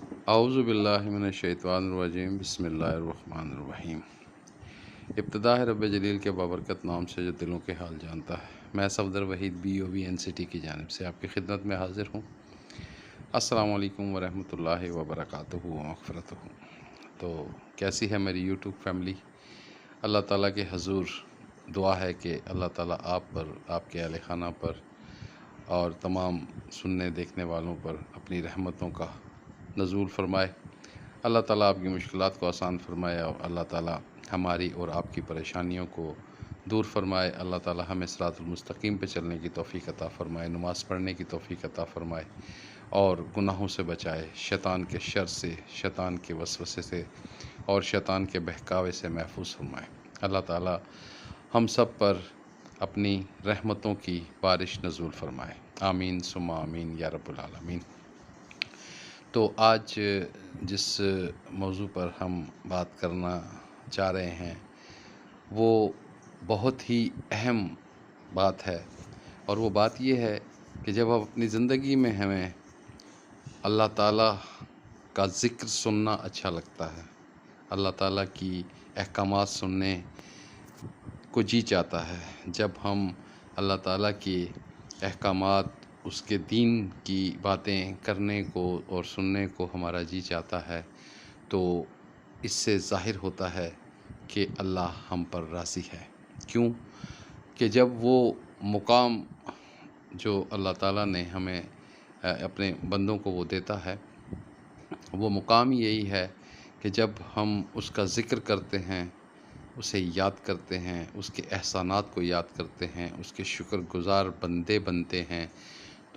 اعوذ باللہ من الشیطان الرجیم بسم اللہ الرحمن الرحیم۔ ابتدا ہے رب جلیل کے بابرکت نام سے جو دلوں کے حال جانتا ہے۔ میں صفدر وحید BOBNCT کی جانب سے آپ کی خدمت میں حاضر ہوں۔ السلام علیکم ورحمۃ اللہ وبرکاتہ و مغفرتہ۔ تو کیسی ہے میری یوٹیوب فیملی؟ اللہ تعالیٰ کے حضور دعا ہے کہ اللہ تعالیٰ آپ پر، آپ کے اہل خانہ پر اور تمام سننے دیکھنے والوں پر اپنی رحمتوں کا نزول فرمائے۔ اللہ تعالیٰ آپ کی مشکلات کو آسان فرمائے اور اللہ تعالیٰ ہماری اور آپ کی پریشانیوں کو دور فرمائے۔ اللہ تعالیٰ ہمیں صراط المستقیم پہ چلنے کی توفیق عطا فرمائے، نماز پڑھنے کی توفیق عطا فرمائے اور گناہوں سے بچائے، شیطان کے شر سے، شیطان کے وسوسے سے اور شیطان کے بہکاوے سے محفوظ فرمائے۔ اللہ تعالیٰ ہم سب پر اپنی رحمتوں کی بارش نزول فرمائے، آمین ثم آمین یا رب العالمین۔ تو آج جس موضوع پر ہم بات کرنا چاہ رہے ہیں وہ بہت ہی اہم بات ہے، اور وہ بات یہ ہے کہ جب ہم اپنی زندگی میں ہمیں اللہ تعالیٰ کا ذکر سننا اچھا لگتا ہے، اللہ تعالیٰ کی احکامات سننے کو جی چاہتا ہے، جب ہم اللہ تعالیٰ کی احکامات، اس کے دین کی باتیں کرنے کو اور سننے کو ہمارا جی چاہتا ہے، تو اس سے ظاہر ہوتا ہے کہ اللہ ہم پر راضی ہے۔ کیوں کہ جب وہ مقام جو اللہ تعالیٰ نے ہمیں اپنے بندوں کو وہ دیتا ہے، وہ مقام یہی ہے کہ جب ہم اس کا ذکر کرتے ہیں، اسے یاد کرتے ہیں، اس کے احسانات کو یاد کرتے ہیں، اس کے شکر گزار بندے بنتے ہیں،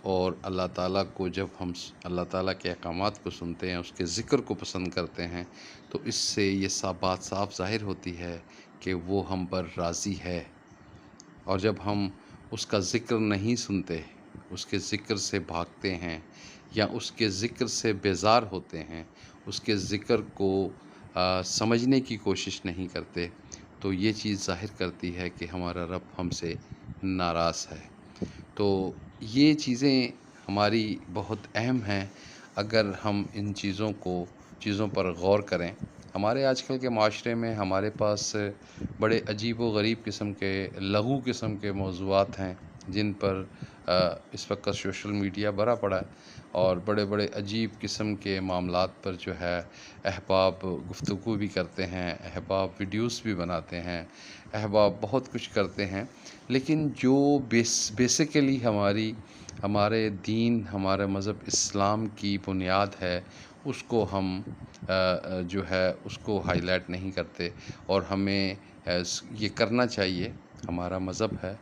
اور اللہ تعالیٰ کو جب ہم اللہ تعالیٰ کے احکامات کو سنتے ہیں، اس کے ذکر کو پسند کرتے ہیں، تو اس سے یہ بات صاف ظاہر ہوتی ہے کہ وہ ہم پر راضی ہے۔ اور جب ہم اس کا ذکر نہیں سنتے، اس کے ذکر سے بھاگتے ہیں یا اس کے ذکر سے بیزار ہوتے ہیں، اس کے ذکر کو سمجھنے کی کوشش نہیں کرتے، تو یہ چیز ظاہر کرتی ہے کہ ہمارا رب ہم سے ناراض ہے۔ تو یہ چیزیں ہماری بہت اہم ہیں اگر ہم ان چیزوں پر غور کریں۔ ہمارے آج کل کے معاشرے میں ہمارے پاس بڑے عجیب و غریب قسم کے، لغو قسم کے موضوعات ہیں جن پر اس وقت سوشل میڈیا بھرا پڑا ہے، اور بڑے بڑے عجیب قسم کے معاملات پر جو ہے احباب گفتگو بھی کرتے ہیں، احباب ویڈیوز بھی بناتے ہیں، احباب بہت کچھ کرتے ہیں، لیکن جو بیسیکلی ہمارے دین، ہمارے مذہب اسلام کی بنیاد ہے، اس کو ہم جو ہے اس کو ہائی لائٹ نہیں کرتے، اور ہمیں یہ کرنا چاہیے۔ ہمارا مذہب ہے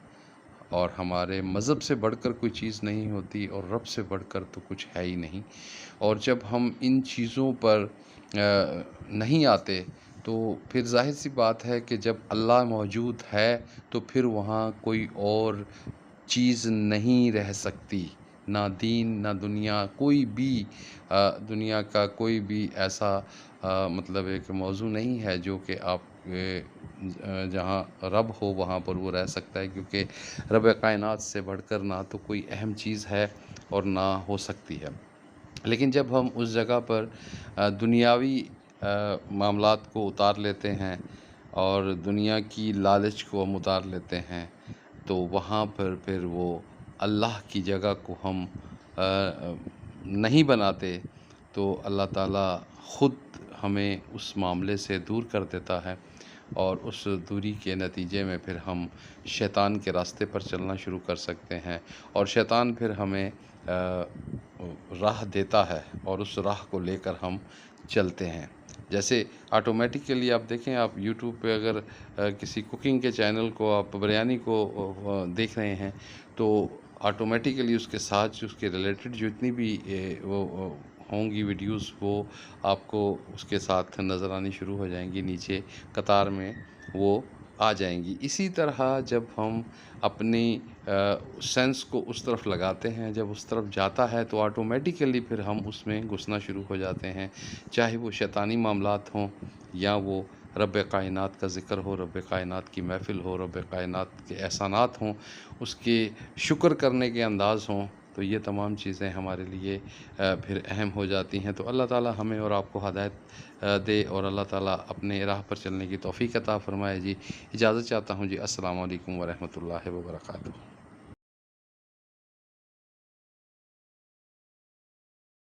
اور ہمارے مذہب سے بڑھ کر کوئی چیز نہیں ہوتی، اور رب سے بڑھ کر تو کچھ ہے ہی نہیں۔ اور جب ہم ان چیزوں پر نہیں آتے تو پھر ظاہر سی بات ہے کہ جب اللہ موجود ہے تو پھر وہاں کوئی اور چیز نہیں رہ سکتی، نہ دین نہ دنیا، کوئی بھی دنیا کا کوئی بھی ایسا مطلب ایک موضوع نہیں ہے جو کہ آپ جہاں رب ہو وہاں پر وہ رہ سکتا ہے، کیونکہ رب کائنات سے بڑھ کر نہ تو کوئی اہم چیز ہے اور نہ ہو سکتی ہے۔ لیکن جب ہم اس جگہ پر دنیاوی معاملات کو اتار لیتے ہیں اور دنیا کی لالچ کو ہم اتار لیتے ہیں، تو وہاں پر پھر وہ اللہ کی جگہ کو ہم نہیں بناتے، تو اللہ تعالیٰ خود ہمیں اس معاملے سے دور کر دیتا ہے، اور اس دوری کے نتیجے میں پھر ہم شیطان کے راستے پر چلنا شروع کر سکتے ہیں، اور شیطان پھر ہمیں راہ دیتا ہے اور اس راہ کو لے کر ہم چلتے ہیں۔ جیسے آٹومیٹیکلی آپ دیکھیں، آپ یوٹیوب پہ اگر کسی کوکنگ کے چینل کو، آپ بریانی کو دیکھ رہے ہیں، تو آٹومیٹیکلی اس کے ساتھ اس کے ریلیٹڈ جو اتنی بھی وہ ہوں گی ویڈیوز، وہ آپ کو اس کے ساتھ نظر آنی شروع ہو جائیں گی، نیچے قطار میں وہ آ جائیں گی۔ اسی طرح جب ہم اپنی سینس کو اس طرف لگاتے ہیں، جب اس طرف جاتا ہے تو آٹومیٹیکلی پھر ہم اس میں گھسنا شروع ہو جاتے ہیں، چاہے وہ شیطانی معاملات ہوں یا وہ رب کائنات کا ذکر ہو، رب کائنات کی محفل ہو، رب کائنات کے احسانات ہوں، اس کے شکر کرنے کے انداز ہوں، تو یہ تمام چیزیں ہمارے لیے پھر اہم ہو جاتی ہیں۔ تو اللہ تعالی ہمیں اور آپ کو ہدایت دے اور اللہ تعالی اپنے راہ پر چلنے کی توفیق عطا فرمائے جی۔ اجازت چاہتا ہوں جی، السلام علیکم ورحمۃ اللہ وبرکاتہ۔